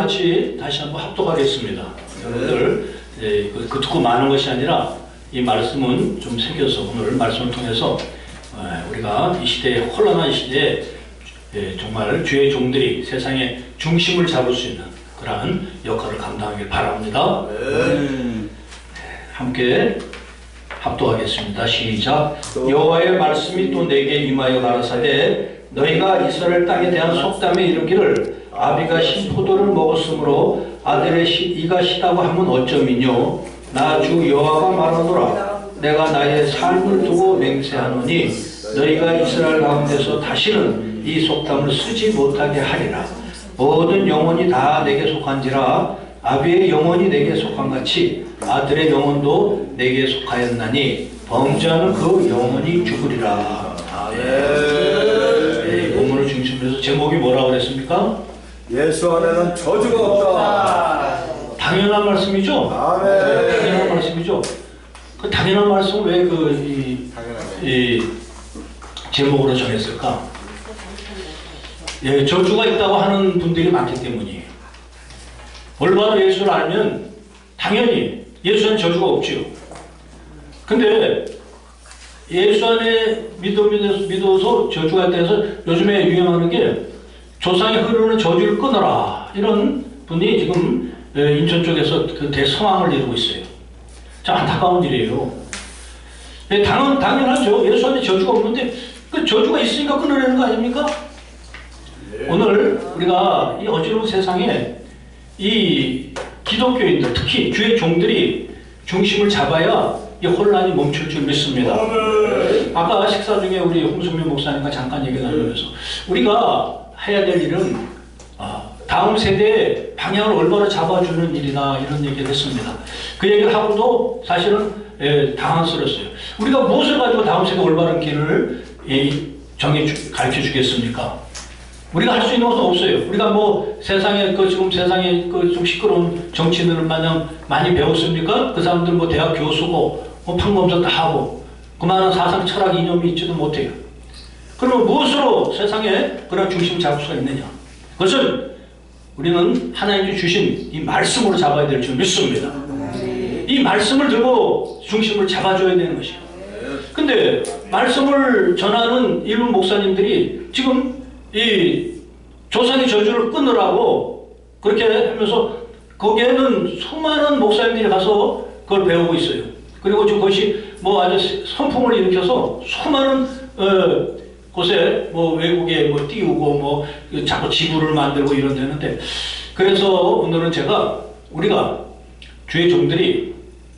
같이 다시 한번 합독하겠습니다. 여러분들 그 듣고 마는 것이 아니라 이 말씀은 좀 새겨서 오늘 말씀을 통해서 우리가 이 시대에 혼란한 시대에 정말 주의 종들이 세상의 중심을 잡을 수 있는 그러한 역할을 감당하길 바랍니다. 함께 합독하겠습니다. 시작. 여호와의 말씀이 또 내게 임하여 가라사대 너희가 이스라엘 땅에 대한 속담에 이르기를 아비가 신 포도를 먹었으므로 아들의 이가 시다고 하면 어쩌미뇨. 나 주 여호와가 말하노라. 내가 나의 삶을 두고 맹세하노니 너희가 이스라엘 가운데서 다시는 이 속담을 쓰지 못하게 하리라. 모든 영혼이 다 내게 속한지라. 아비의 영혼이 내게 속한같이 아들의 영혼도 내게 속하였나니 범죄하는 그 영혼이 죽으리라. 이 본문을 중심으로 해서 제목이 뭐라고 그랬습니까? 예수 안에는 저주가 없다. 당연한 말씀이죠? 당연한 말씀이죠? 그 당연한 말씀을 왜 이 제목으로 정했을까? 저주가 있다고 하는 분들이 많기 때문이에요. 올바로 예수를 알면 당연히 예수 안에 저주가 없지요. 근데 예수 안에 믿어서 저주가 있다 해서 요즘에 유행하는 게 조상이 흐르는 저주를 끊어라. 이런 분이 지금 인천 쪽에서 그 대성황을 이루고 있어요. 참 안타까운 일이에요. 당연하죠. 예수 안에 저주가 없는데 그 저주가 있으니까 끊어내는 거 아닙니까? 오늘 우리가 이 어지러운 세상에 이 기독교인들, 특히 주의 종들이 중심을 잡아야 이 혼란이 멈출 줄 믿습니다. 아까 식사 중에 우리 홍순민 목사님과 잠깐 얘기 나누면서 우리가 해야 될 일은 다음 세대의 방향을 올바로 잡아주는 일이다 이런 얘기를 했습니다. 그 얘기를 하고도 사실은 당황스러웠어요. 우리가 무엇을 가지고 다음 세대 올바른 길을 가르쳐 주겠습니까? 우리가 할 수 있는 것은 없어요. 우리가 뭐 세상에 지금 세상에 좀 시끄러운 정치인들 마냥 많이 배웠습니까? 그 사람들 뭐 대학 교수고 뭐 판검사 다 하고 그만한 사상 철학 이념이 있지도 못해요. 그러면 무엇으로 세상에 그런 중심을 잡을 수가 있느냐? 그것은 우리는 하나님이 주신 이 말씀으로 잡아야 될 줄 믿습니다. 이 말씀을 들고 중심을 잡아줘야 되는 것이에요. 근데 말씀을 전하는 일부 목사님들이 지금 이 조상의 저주를 끊으라고 그렇게 하면서 거기에는 수많은 목사님들이 가서 그걸 배우고 있어요. 그리고 지금 그것이 뭐 아주 선풍을 일으켜서 수많은 곳에 뭐 외국에 뭐 띄우고 뭐 자꾸 지구를 만들고 이런 데는데 그래서 오늘은 우리가 주의 종들이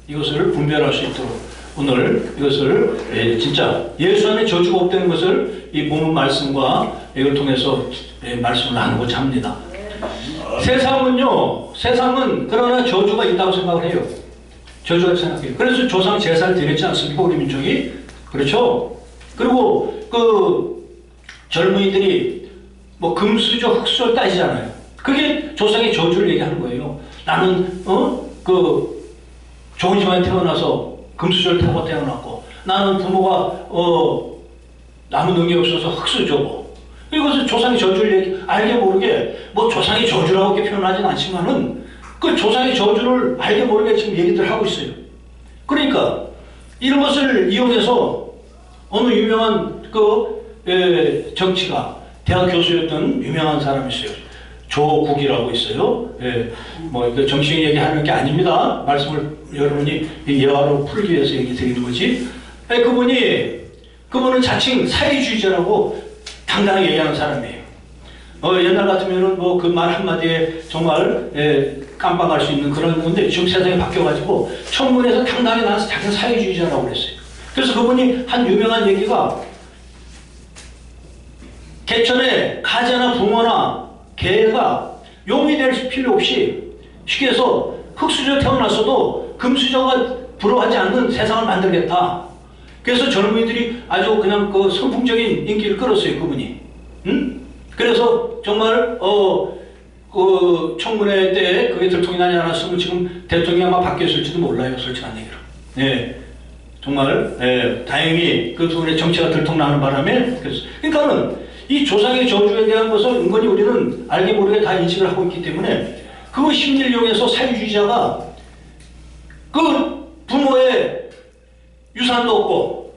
이것을 분별할 수 있도록 오늘 이것을 진짜 예수 안에 저주가 없다는 것을 이 본문 말씀과 이걸 통해서 말씀을 나누고자 합니다. 세상은 그러나 저주가 있다고 생각을 해요. 저주가 생각해요. 그래서 조상 제사를 드렸지 않습니까? 우리 민족이. 그렇죠? 그리고 그 젊은이들이 뭐 금수저, 흙수저를 따지잖아요. 그게 조상의 저주를 얘기하는 거예요. 나는 좋은 집안에 태어나서 금수저를 타고 태어났고 나는 부모가 아무 능력이 없어서 흙수저고 이것은 조상의 저주를 알게 모르게 뭐 조상의 저주라고 이렇게 표현하진 않지만은 그 조상의 저주를 알게 모르게 지금 얘기들 하고 있어요. 그러니까 이런 것을 이용해서 어느 유명한 정치가 대학 교수였던 유명한 사람이 있어요. 조국이라고 있어요. 뭐 정식 얘기하는 게 아닙니다. 말씀을 여러분이 예화로 풀기 위해서 얘기 드리는 거지. 그분은 자칭 사회주의자라고 당당하게 얘기하는 사람이에요. 옛날 같으면은 뭐 그 말 한마디에 정말 깜빡할 수 있는 그런 건데 지금 세상이 바뀌어가지고 청문회에서 당당하게 나와서 자기는 사회주의자라고 그랬어요. 그래서 그분이 한 유명한 얘기가 개천에 가재나 붕어나 개가 용이 될 필요 없이 쉽게 해서 흙수저 태어났어도 금수저가 부러워하지 않는 세상을 만들겠다. 그래서 젊은이들이 아주 그냥 그 선풍적인 인기를 끌었어요, 그분이. 그래서 정말 그 청문회 때 그게 들통이 나지 않았으면 지금 대통령이 아마 바뀌었을지도 몰라요, 솔직한 얘기로. 정말 다행히 그 소리에 정치가 들통나는 바람에 그러니까는 이 조상의 저주에 대한 것을 은근히 우리는 알게 모르게 다 인식을 하고 있기 때문에 그 심리를 이용해서 사회주의자가 그 부모의 유산도 없고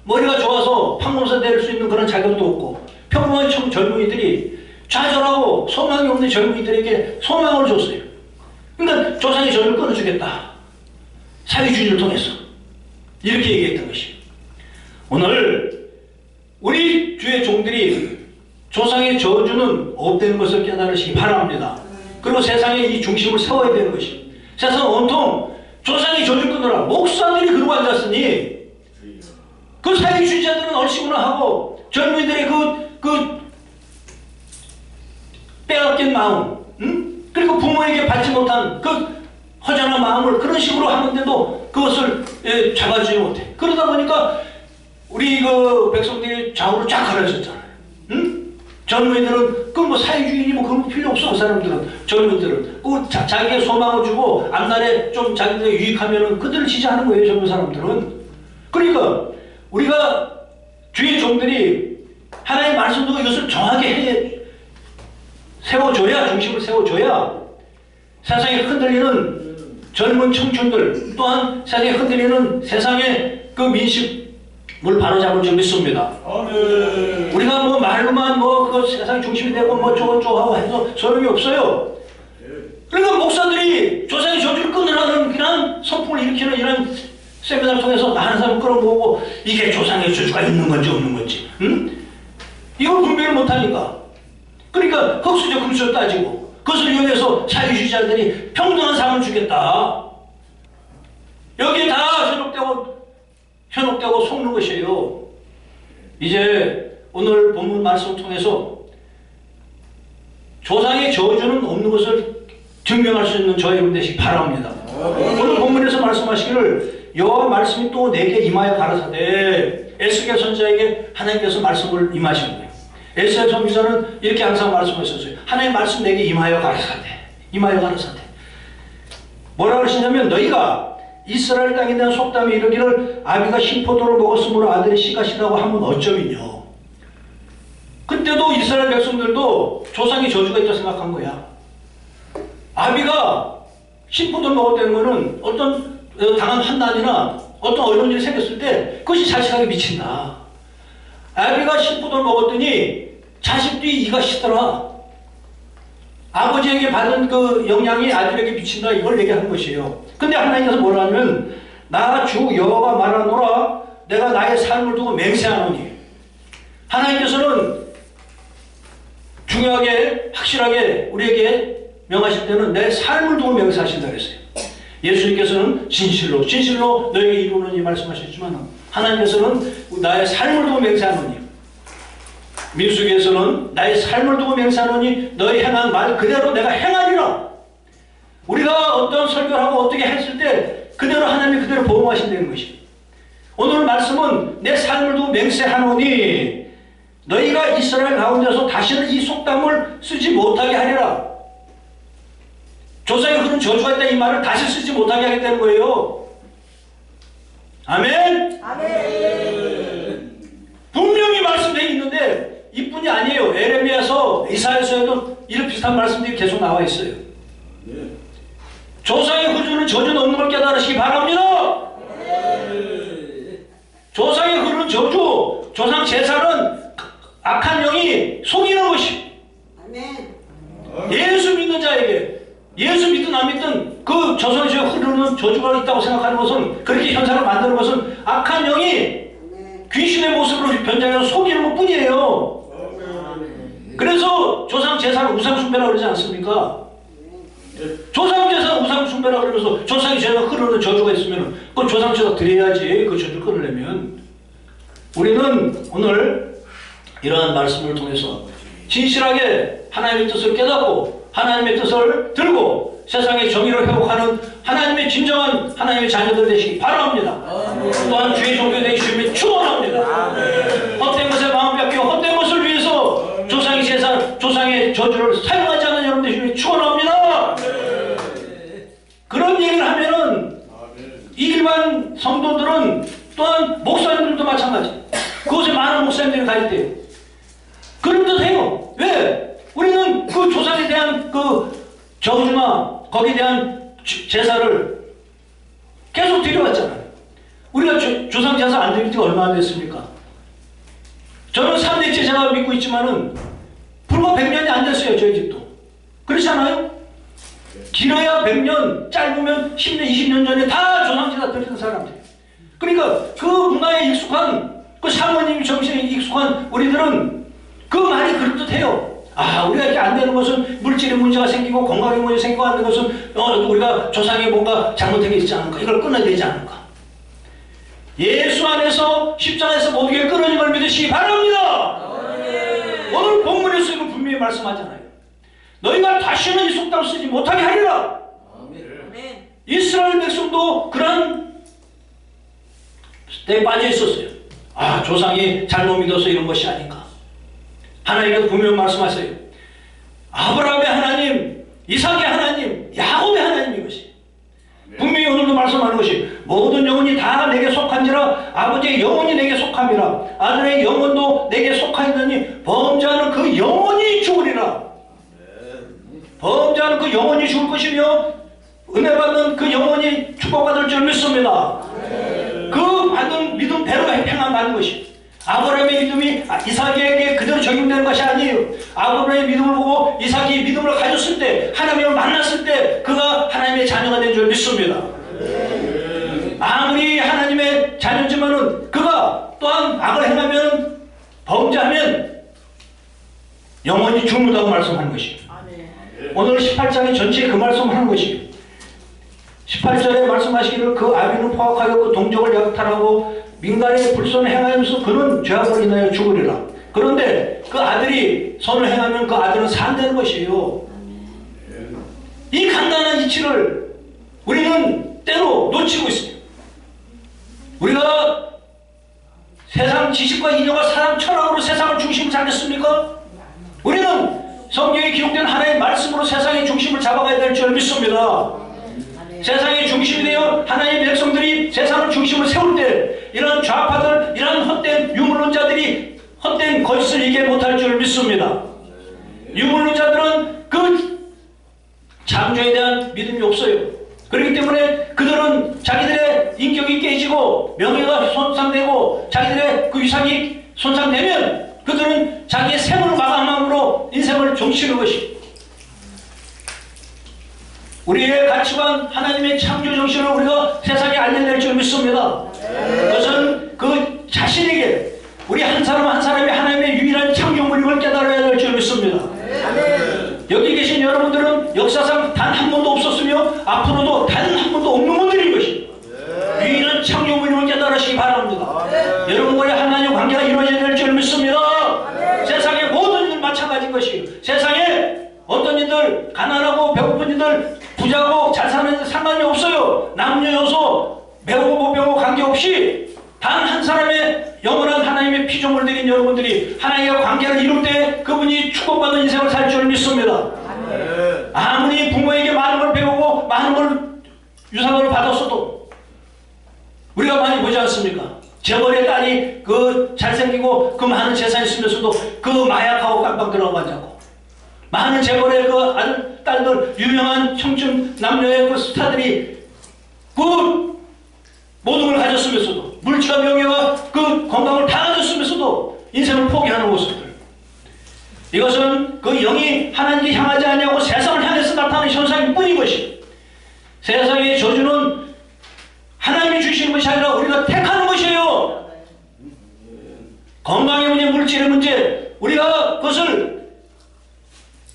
머리가 좋아서 판검사 될 수 있는 그런 자격도 없고 평범한 젊은이들이 좌절하고 소망이 없는 젊은이들에게 소망을 줬어요. 그러니까 조상의 전을 끊어주겠다. 사회주의를 통해서 이렇게 얘기했던 것이에요. 오늘 우리 주의 종들이 조상의 저주는 없다는 것을 깨달으시기 바랍니다. 그리고 세상에 이 중심을 세워야 되는 것이에요. 세상 온통 조상의 저주 끊으라 목사들이 그러고 앉았으니 그 사회주의자들은 얼씨구나 하고 젊은이들의 그 빼앗긴 마음, 그리고 부모에게 받지 못한 그 허전한 마음을 그런 식으로 하는데도 그것을 잡아주지 못해. 그러다 보니까 우리 그 백성들이 좌우로 쫙 갈라졌잖아요. 젊은이들은 그 뭐 사회주의니 뭐 그런 거 필요 없어. 그 사람들은 젊은이들은 그 자기의 소망을 주고 앞날에 좀 자기들이 유익하면은 그들을 지지하는 거예요. 젊은 사람들은. 그러니까 우리가 주의 종들이 하나님의 말씀 두고 이것을 정하게 세워줘야, 중심을 세워줘야 세상에 흔들리는 젊은 청춘들 또한 세상에 흔들리는 세상의 그 민심을 바로잡을 줄 믿습니다. 아멘. 우리가 뭐 말로만 뭐 그 세상 중심이 되고 뭐 저거저거 해서 소용이 없어요. 그러니까 목사들이 조상의 저주를 끊으라는 그런 선풍을 일으키는 이런 세미나를 통해서 많은 사람을 끌어모으고 이게 조상의 저주가 있는 건지 없는 건지 이걸 분별을 못하니까 그러니까 흑수저 금수저 따지고 그것을 이용해서 사회주의자들이 평등한 삶을 주겠다. 여기에 다 현혹되고 속는 것이에요. 이제 오늘 본문 말씀을 통해서 조상의 저주는 없는 것을 증명할 수 있는 저희 여러분 되시기 바랍니다. 오늘 본문에서 말씀하시기를 여호와 말씀이 또 내게 임하여 가라사대 에스겔 선지자에게 하나님께서 말씀을 임하시는 거예요. 에스겔 선지자는 이렇게 항상 말씀하셨어요. 하나님 말씀 내게 임하여 가라사대 임하여 가라사대 뭐라고 하시냐면 너희가 이스라엘 땅에 대한 속담이 이르기를 아비가 신포도를 먹었으므로 아들이 씨가시라고 하면 어쩌면요. 그때도 이스라엘 백성들도 조상의 저주가 있다고 생각한 거야. 아비가 신포도를 먹었다는 것은 어떤 당한 환난이나 어떤 어려운 일이 생겼을 때 그것이 자식에게 미친다. 아비가 신포도를 먹었더니 자식들이 이가 시더라. 아버지에게 받은 그 영향이 아들에게 미친다. 이걸 얘기하는 것이에요. 근데 하나님께서 뭐라 하면 나 주 여호와가 말하노라 내가 나의 삶을 두고 맹세하노니 하나님께서는 중요하게 확실하게 우리에게 명하실 때는 내 삶을 두고 맹세하신다 그랬어요. 예수님께서는 진실로 너에게 이루노니 말씀하셨지만 하나님께서는 나의 삶을 두고 맹세하노니 민수기에서는 나의 삶을 두고 맹세하노니 너희 행한 말 그대로 내가 행하리라. 우리가 어떤 설교를 하고 어떻게 했을 때 그대로 하나님이 그대로 보호하신다는 것이. 오늘 말씀은 내 삶을 두고 맹세하노니 너희가 이스라엘 가운데서 다시는 이 속담을 쓰지 못하게 하리라. 조상에 흐른 저주가 있다 이 말을 다시 쓰지 못하게 하겠다는 거예요. 아멘? 아멘. 분명히 말씀되어 있는데 이뿐이 아니에요. 에레미야서 이사야서에도 이런 비슷한 말씀들이 계속 나와 있어요. 조상의 흐르는 저주는 없는 걸 깨달으시기 바랍니다. 조상의 흐르는 저주, 조상 제사는 악한 영이 속이는 것이. 예수 믿는 자에게, 예수 믿든 안 믿든 그 조상의 흐르는 저주가 있다고 생각하는 것은, 그렇게 현상을 만드는 것은 악한 영이 귀신의 모습으로 변장해서 속이는 것 뿐이에요. 그래서 조상 제사를 우상숭배라고 그러지 않습니까? 조상 제사는 우상숭배라고 그러면서 조상의 제사가 흐르는 저주가 있으면 그 조상 제사 드려야지. 그 저주를 끊으려면. 우리는 오늘 이러한 말씀을 통해서 진실하게 하나님의 뜻을 깨닫고 하나님의 뜻을 들고 세상의 정의를 회복하는 하나님의 진정한 하나님의 자녀들 되시기 바랍니다. 또한 주의 종교 되시면 축원합니다. 헛된 것에 마음 뺏기고 헛된 것을 위해서 조상의 제사, 조상의 저주를 사용하지 않는 여러분 되시면 축원합니다. 그런 얘기를 하면은 일반 성도들은 또한 목사님들도 마찬가지. 그곳에 많은 목사님들이 가 있대요. 그런 듯 해요. 왜? 우리는 그 조상에 대한 그 저주나 거기에 대한 제사를 계속 드려왔잖아요. 우리가 조상 제사 안 드린 지가 얼마나 됐습니까? 저는 3대째 제가 믿고 있지만은 불과 100년이 안 됐어요. 저희 집도. 그렇지 않아요? 길어야 100년, 짧으면 10년, 20년 전에 다 조상 제사 드리는 사람들. 그러니까 그 문화에 익숙한, 그 사모님 정신에 익숙한 우리들은 그 말이 그럴듯해요. 아, 우리가 이렇게 안 되는 것은 물질의 문제가 생기고 건강의 문제가 생기고 안 되는 것은 우리가 조상에 뭔가 잘못된 게 있지 않을까? 이걸 끊어야 되지 않을까? 예수 안에서 십자가에서 모든 게 끊어진 걸 믿으시기 바랍니다. 오늘 본문에서 이거 분명히 말씀하잖아요. 너희가 다시는 이 속담 쓰지 못하게 하리라. 이스라엘 백성도 그런 때에 빠져 있었어요. 아, 조상이 잘못 믿어서 이런 것이 아닌가. 하나님께서 분명히 말씀하세요. 아브라함의 하나님, 이삭의 하나님, 야곱의 하나님 이것이. 분명히 오늘도 말씀하는 것이 모든 영혼이 다 내게 속한지라 아버지의 영혼이 내게 속함이라 아들의 영혼도 내게 속하였느니 범죄하는 그 영혼이 죽으리라. 범죄하는 그 영혼이 죽을 것이며 은혜 받는 그 영혼이 축복받을 줄 믿습니다. 그 받은 믿음 대로 행함하는 것이 아브라함의 믿음이 이삭에게 그대로 적용되는 것이 아니에요. 아브라함의 믿음을 보고 이삭이 믿음을 가졌을 때 하나님을 만났을 때 그가 하나님의 자녀가 된 줄 믿습니다. 아무리 하나님의 자녀지만은 그가 또한 악을 행하면 범죄하면 영원히 죽는다고 말씀하는 것이 오늘 18장의 전체에 그 말씀을 하는 것이 18절에 말씀하시기를 그 아비는 포악하여 그 동족을 약탈하고 민간의 불선을 행하면서 그는 죄악을 인하여 죽으리라. 그런데 그 아들이 선을 행하면 그 아들은 산다는 것이에요. 이 간단한 이치를 우리는 때로 놓치고 있습니다. 우리가 세상 지식과 인연과 사람 철학으로 세상을 중심을 잡겠습니까? 우리는 성경에 기록된 하나님의 말씀으로 세상의 중심을 잡아가야 될 줄 믿습니다. 세상의 중심이 되어 하나님의 백성들이 세상을 중심으로 세울 때 이런 좌파들, 이런 헛된 유물론자들이 헛된 거짓을 얘기 못할 줄 믿습니다. 유물론자들은 그 창조에 대한 믿음이 없어요. 그렇기 때문에 그들은 자기들의 인격이 깨지고 명예가 손상되고 자기들의 그 위상이 손상되면 그들은 자기의 생을 마감함으로 인생을 종치는 것입니다. 우리의 가치관, 하나님의 창조 정신을 우리가 세상에 알려낼 줄 믿습니다. 그것은 그 자신에게 우리 한 사람 한 사람이 하나님의 유일한 창조물임을 깨달아야 될 줄 믿습니다. 여기 계신 여러분들은 역사상 단 한 번도 없었으며 앞으로도 단 한 번도 없는 분들인 것입니다. 유일한 창조물임을 깨달으시기 바랍니다. 여러분과의 하나님의 관계가 이루어져야 될 줄 믿습니다. 세상의 모든 일은 마찬가지인 것이에요. 세상에 어떤 이들 가난하고 배고픈 이들 부자고 잘 사는 이들 상관이 없어요. 남녀 여소 배우고 못 배우고 관계없이 단 한 사람의 영원한 하나님의 피조물 들인 여러분들이 하나님과 관계를 이룰 때 그분이 축복받은 인생을 살 줄 믿습니다. 아무리 부모에게 많은 걸 배우고 많은 걸 유산을 받았어도 우리가 많이 보지 않습니까? 재벌의 딸이 그 잘생기고 그 많은 재산이 있으면서도 그 마약하고 깜빡 들어가지 않고 많은 재벌의 그 아들, 딸들, 유명한 청춘 남녀의 그 스타들이 그 모든 걸 가졌으면서도 물질과 명예와 그 건강을 다 가졌으면서도 인생을 포기하는 모습들. 이것은 그 영이 하나님께 향하지 아니하고 세상을 향해서 나타나는 현상일 뿐인 것이 세상의 저주는 하나님이 주시는 것이 아니라 우리가 택하는 것이에요. 건강의 문제, 물질의 문제 우리가 그것을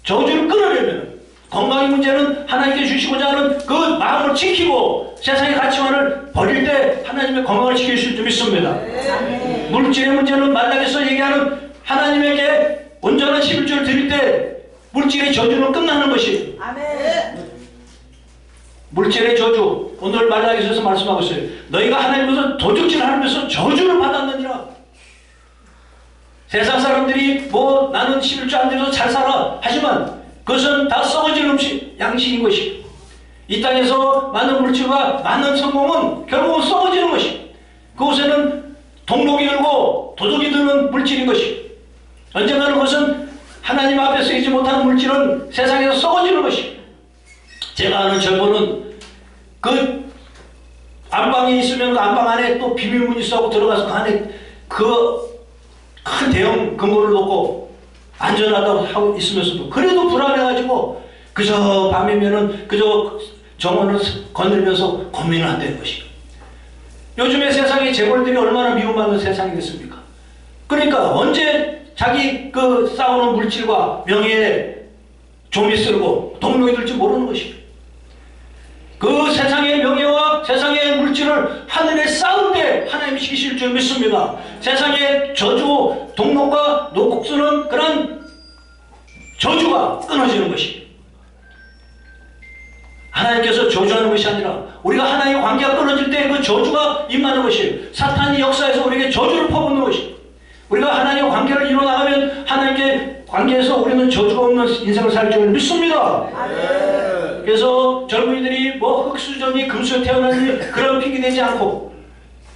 저주를 끊으려면 건강의 문제는 하나님께 주시고자 하는 그 마음을 지키고 세상의 가치관을 버릴 때 하나님의 건강을 지키실 줄 믿습니다. 물질의 문제는 말락에서 얘기하는 하나님에게 온전한 11조를 드릴 때 물질의 저주는 끝나는 것이에요. 물질의 저주 오늘 말락에서 말씀하고 있어요. 너희가 하나님께서 도둑질을 하면서 저주를 받았느니라. 세상 사람들이 뭐 나는 11조 안 드려도 잘 살아 하지만 그것은 다 썩어질 음식, 양식인 것이고 이 땅에서 많은 물질과 많은 성공은 결국은 썩어지는 것이고 그곳에는 동록이 들고 도둑이 드는 물질인 것이고 언젠가는 그것은 하나님 앞에 쓰이지 못하는 물질은 세상에서 썩어지는 것이고 제가 아는 절보는 그 안방에 있으면 그 안방 안에 또 비밀문이 있어고 들어가서 그 안에 그 큰 대형 금고를 놓고 안전하다고 하고 있으면서도 그래도 불안해가지고 그저 밤이면은 그저 정원을 건드리면서 고민을 한다는 것이요. 요즘의 세상의 재벌들이 얼마나 미움받는 세상이겠습니까? 그러니까 언제 자기 그 싸우는 물질과 명예에 좀이 쓸고 동력이 들지 모르는 것이요. 그 세상의 명예와 세상의 물질을 하늘에 쌓을 때 하나님이 지키실 줄 믿습니다. 세상의 저주, 동록과 노곡 쓰는 그런 저주가 끊어지는 것이 하나님께서 저주하는 것이 아니라 우리가 하나님의 관계가 끊어질 때 그 저주가 임하는 것이에요. 사탄이 역사에서 우리에게 저주를 퍼붓는 것이에요. 우리가 하나님의 관계를 이뤄나가면 하나님께 관계에서 우리는 저주가 없는 인생을 살 줄 믿습니다. 그래서 젊은이들이 뭐 흙수저니 금수에 태어나니 그런 핑계 대지 않고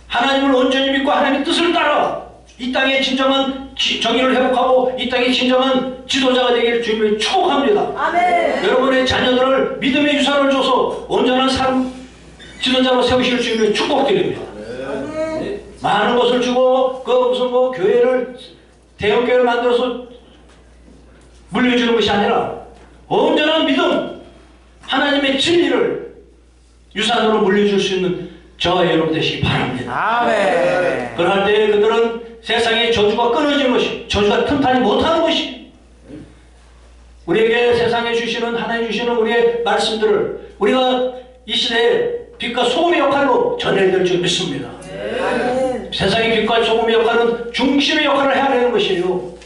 하나님을 온전히 믿고 하나님의 뜻을 따라 이 땅의 진정한 정의를 회복하고 이 땅의 진정한 지도자가 되기를 주님을 축복합니다. 아멘. 여러분의 자녀들을 믿음의 유산을 줘서 온전한 삶 지도자로 세우실 주님을 축복드립니다. 많은 것을 주고 그 무슨 뭐 교회를 대형 교회를 만들어서 물려주는 것이 아니라 온전한 믿음 하나님의 진리를 유산으로 물려줄 수 있는 저와 여러분 되시기 바랍니다. 아멘. 그럴 때 그들은 세상의 저주가 끊어지는 것이 저주가 틈타지 못하는 것이 우리에게 세상에 주시는 하나님 주시는 우리의 말씀들을 우리가 이 시대에 빛과 소금의 역할로 전해야 될 줄 믿습니다. 아멘. 세상의 빛과 소금의 역할은 중심의 역할을 해야 되는 것이에요.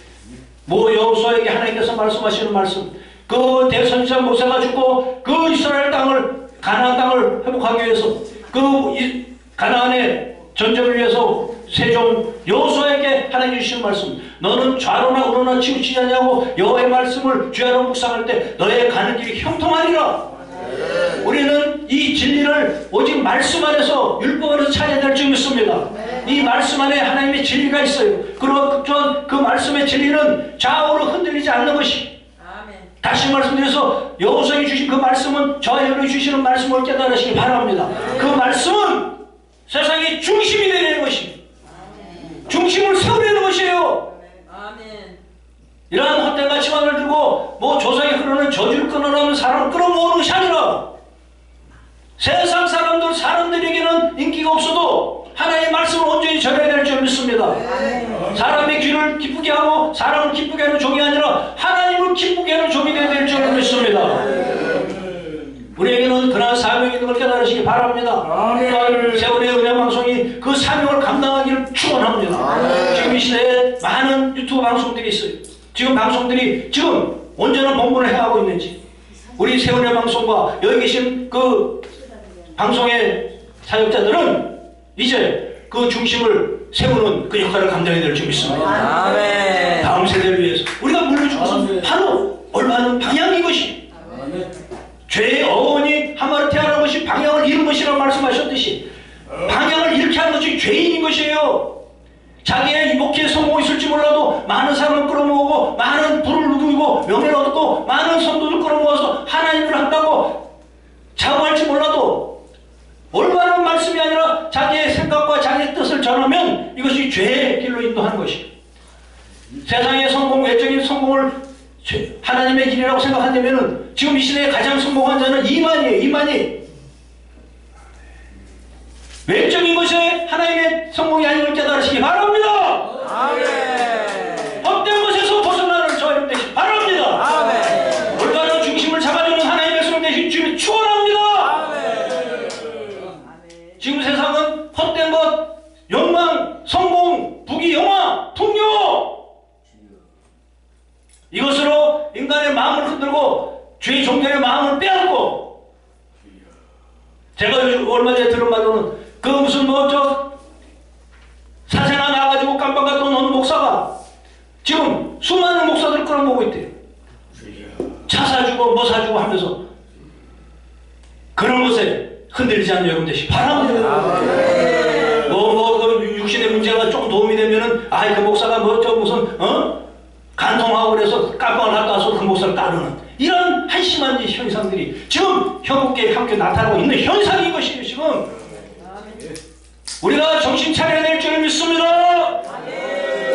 모 여호수아에게 하나님께서 말씀하시는 말씀 그 대선지자 모세가 죽고 그 이스라엘 땅을 가나안 땅을 회복하기 위해서 그 가나안의 전쟁을 위해서 세종 여호수아에게 하나님 주시는 말씀 너는 좌로나 우로나 치우치지 않냐고 여호와의 말씀을 주야로 묵상할 때 너의 가는 길이 형통하리라. 우리는 이 진리를 오직 말씀 안에서 율법 안에서 찾아야 될 줄 믿습니다. 이 말씀 안에 하나님의 진리가 있어요. 그리고 그 말씀의 진리는 좌우로 흔들리지 않는 것이 다시 말씀드려서 여호수아에게 주신 그 말씀은 저와 여러분이 주시는 말씀을 깨달으시기 바랍니다. 그 말씀은 세상의 중심이 되는 것입니다. 중심을 세우려는 것이에요. 이러한 헛된 가치관을 들고 뭐 조상이 흐르는 저주를 끊으라면 사람을 끌어모으는 것이 아니라 세상 사람들에게는 인기가 없어도 하나님의 말씀을 온전히 전해야 될 줄 믿습니다. 사람의 귀를 기쁘게 하고 사람을 기쁘게 하는 종이 아니라 하나님을 기쁘게 하는 종이 되어야 될 줄 믿습니다. 우리에게는 그러한 사명이 있는 걸 깨달으시기 바랍니다. 세월의 은혜 방송이 그 사명을 감당하기를 축원합니다. 지금 이 시대에 많은 유튜브 방송들이 있어요. 지금 방송들이 지금 온전한 본분을 해하고 있는지 우리 세월의 방송과 여기 계신 그 방송의 사역자들은 이제 그 중심을 세우는 그 역할을 감당해야 될 줄 믿습니다. 아멘. 다음 세대를 위해서 우리가 물려준 것은 바로 올바른 방향인 것이 죄의 어원이 하마르티아라는 것이 방향을 잃은 것이라고 말씀하셨듯이 방향을 잃게 하는 것이 죄인인 것이에요. 자기의 목회에 성공이 있을지 몰라도 많은 사람을 끌어모으고 많은 부를 누리고 명예를 얻고 많은 성도들 끌어모아서 하나님을 한다고 자부할지 몰라도 올바른 말씀이 아니라 자기의 생각과 자기의 뜻을 전하면 이것이 죄의 길로 인도하는 것이에요. 세상의 성공, 외적인 성공을 하나님의 길이라고 생각한다면 지금 이 시대에 가장 성공한 자는 이만이에요. 이만이. 외적인 것이 하나님의 성공이 아닌 걸 깨달으시기 바랍니다. 아멘. 헛된 것에서 벗어나는 저와 여러분 되시기 바랍니다. 아멘. 올바른 중심을 잡아주는 하나님의 백성 되시기 주님을 축원합니다. 아멘. 지금 세상은 헛된 것, 욕망, 성공, 부귀, 영화, 통요 이것으로 인간의 마음을 흔들고 죄의 종교의 마음을 빼앗고 제가 요즘 얼마 전에 들은 말로는 그 무슨 사세나 나가지고 깜빵 갔다 온 목사가 지금 수많은 목사들을 끌어모으고 있대요. 차 사주고 뭐 사주고 하면서 그런 것에 흔들리지 않는 여러분 되시기 바랍니다. 그 육신의 문제가 조금 도움이 되면은 그 목사가 무슨 간통하고 그래서 깜빵을 갔다 와서 그 목사를 따르는 이런 한 한심한 이 현상들이 지금 현국계에 함께 나타나고 있는 현상인 것이에요. 지금 우리가 정신 차려야 될 줄 믿습니다.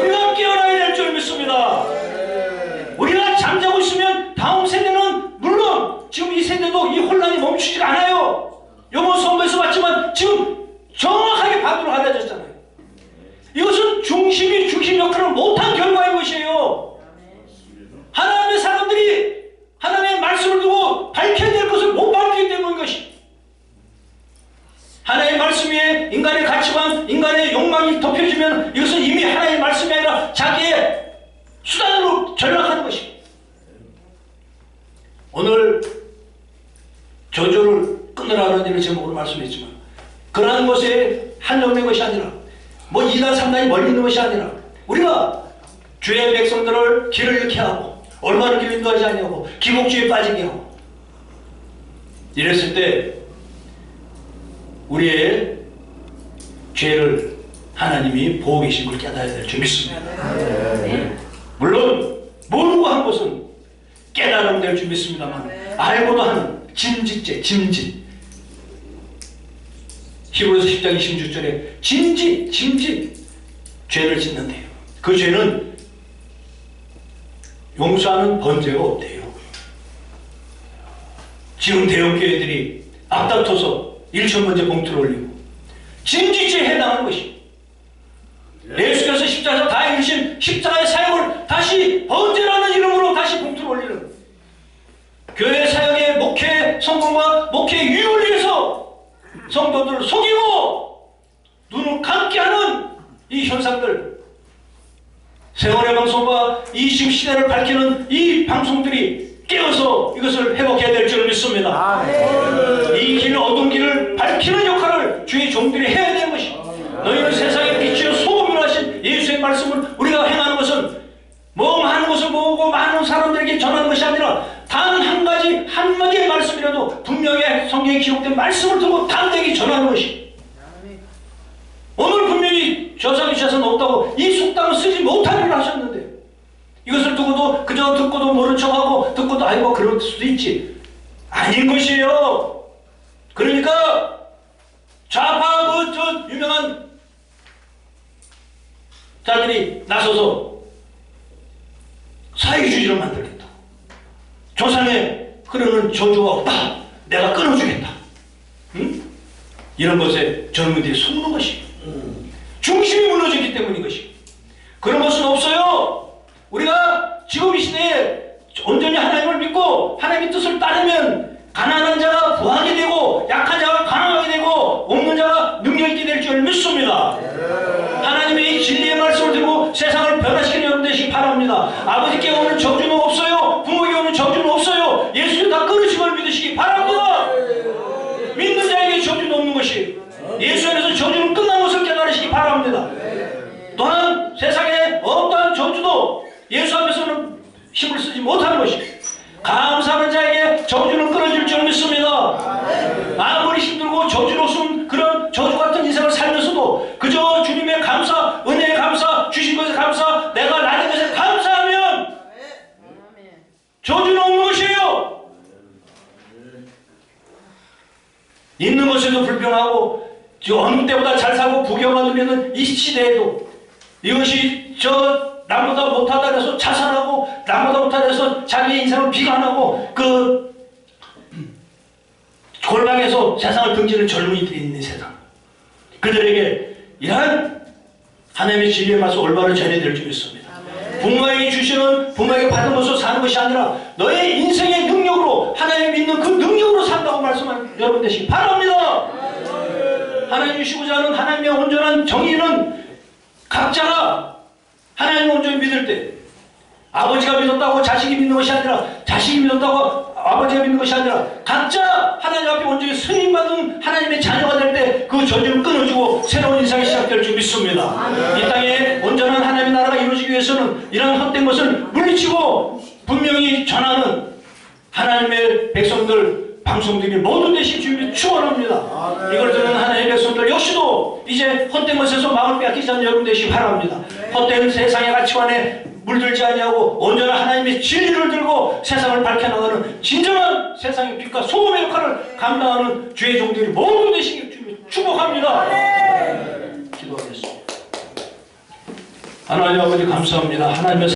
우리가 깨어나야 될 줄 믿습니다. 우리가 잠자고 있으면 다음 세대는 물론 지금 이 세대도 이 혼란이 멈추지가 않아요. 요번 선거에서 봤지만 지금 정확하게 반으로 갈라졌잖아요. 이것은 중심이 중심 역할을 못한 결과인 것이에요. 하나님의 사람들이 하나님의 말씀을 두고 밝혀야 될 것을 못 밝히기 때문인 것이. 하나님의 말씀 위에 인간의 가치관, 인간의 욕망이 덮여지면 이것은 이미 하나님의 말씀이 아니라 자기의 수단으로 전락하는 것입니다. 오늘 저주를 끊으라는 일을 제목으로 말씀했지만 그러한 것에 한정된 것이 아니라 뭐 2단 3단이 멀리 있는 것이 아니라 우리가 주의 백성들을 길을 잃게 하고 얼마나 길을 인도하지 않냐고 기복주의에 빠지게 하고 이랬을 때 우리의 죄를 하나님이 보고 계신 걸 깨달아야 될 줄 믿습니다. 물론 모르고 한 것은 깨달으면 될 줄 믿습니다만 알고도 하는 짐짓죄, 짐짓. 히브리서 10장 26절에 짐짓 죄를 짓는데요. 그 죄는 용서하는 번제가 없대요. 지금 대형교회들이 앞다퉈서 1,000번째 봉투를 올리고 짐짓죄에 해당하는 것이 예수께서 십자가에서 다 이루신 십자가의 사역을 다시 번제라는 이름으로 다시 봉투를 올리는 교회 사역의 목회 성공과 목회 유익을 위해서 성도들을 속이고 눈을 감게 하는 이 현상들, 세월의 방송과 이 지금 시대를 밝히는 이 방송들이 깨어서 이것을 회복해야 될 줄 믿습니다. 이 길, 어두운 길을 밝히는 역할을 주의 종들이 해야 되는 것입니다. 너희는 세상의 빛이요 소금이라 하신 예수의 말씀을 우리가 행하는 것은 뭐 많은 것을 모으고 많은 사람들에게 전하는 것이 아니라 단 한 가지 한마디의 말씀이라도 분명히 성경에 기록된 말씀을 두고 담대히 전하는 것이. 오늘 분명히 저상주셔서는 없다고 이 속담을 쓰지 못하기를 하셨는데 이것을 두고도 그저 듣고도 모른 척하고 듣고도 아이고 그럴 수도 있지. 아닌 것이에요. 그러니까 좌파 저 유명한 자들이 나서서 사회주의를 만들겠다. 조상에 흐르는 저주가 없다. 내가 끊어주겠다. 응? 이런 것에 젊은이들이 속는 것이 중심이 무너졌기 때문인 것이. 그런 것은 없어요. 우리가 지금 이 시대에 온전히 하나님을 믿고 하나님의 뜻을 따르면 가난한 자가 부하게 되고 약한 자가 강하게 되고 없는 자가 능력 있게 될 줄 믿습니다. 하나님의 이 진리의 말씀을 들고 세상을 변화시키는 여러분 되시기 바랍니다. 아버지께 오는 저주는 없어요. 부모에게 오는 저주는 없어요. 예수님 다 끊으신 걸 믿으시기 바랍니다. 믿는 자에게 저주는 없는 것이 예수 안에서 저주는 끝난 것을 깨달으시기 바랍니다. 또한 세상에 어떠한 저주도 예수 앞에서는 힘을 쓰지 못하는 것이 감사하는 자에게 저주는 끊어질 줄 믿습니다. 아무리 힘들고 저주로운 그런 저주 같은 인생을 살면서도 그저 주님의 감사, 은혜의 감사, 주신 것에 감사, 내가 나는 것에 감사하면 저주는 없는 것이에요. 있는 것에도 불평하고 어느 때보다 잘 살고 부경을 누리는 이 시대에도 이것이 남보다 못하다 해서 자살하고 남보다 못하다 해서 자기의 인생을 비관하고 그 골방에서 세상을 등지는 젊은이들이 있는 세상, 그들에게 이러한 하나님의 진리의 말씀 올바로 전해야 될 줄 믿습니다. 부모에게 주시는, 부모에게 받은 것으로 사는 것이 아니라 너의 인생의 능력으로 하나님 믿는 그 능력으로 산다고 말씀하는 여러분 되시기 바랍니다. 하나님 주시고자 하는 하나님의 온전한 정의는 각자가 하나님을 온전히 믿을 때 아버지가 믿었다고 자식이 믿는 것이 아니라 자식이 믿었다고 아버지가 믿는 것이 아니라 각자 하나님 앞에 온전히 승인받은 하나님의 자녀가 될 때 그 저주를 끊어주고 새로운 인생이 시작될 줄 믿습니다. 이 땅에 온전한 하나님의 나라가 이루어지기 위해서는 이런 헛된 것을 물리치고 분명히 전하는 하나님의 백성들 방송들이 모두 되실 줄 축원합니다. 이걸 듣는 하나님의 백성들 역시도 이제 헛된 것에서 마음을 빼앗기지 않는 여러분 되시기 바랍니다. 헛된 세상의 가치관에 물들지 아니하고 온전한 하나님의 진리를 들고 세상을 밝혀나가는 진정한 세상의 빛과 소금의 역할을 감당하는 주의 종들이 모두 되시길 주님 축복합니다. 기도하겠습니다. 하나님 아버지 감사합니다. 하나님의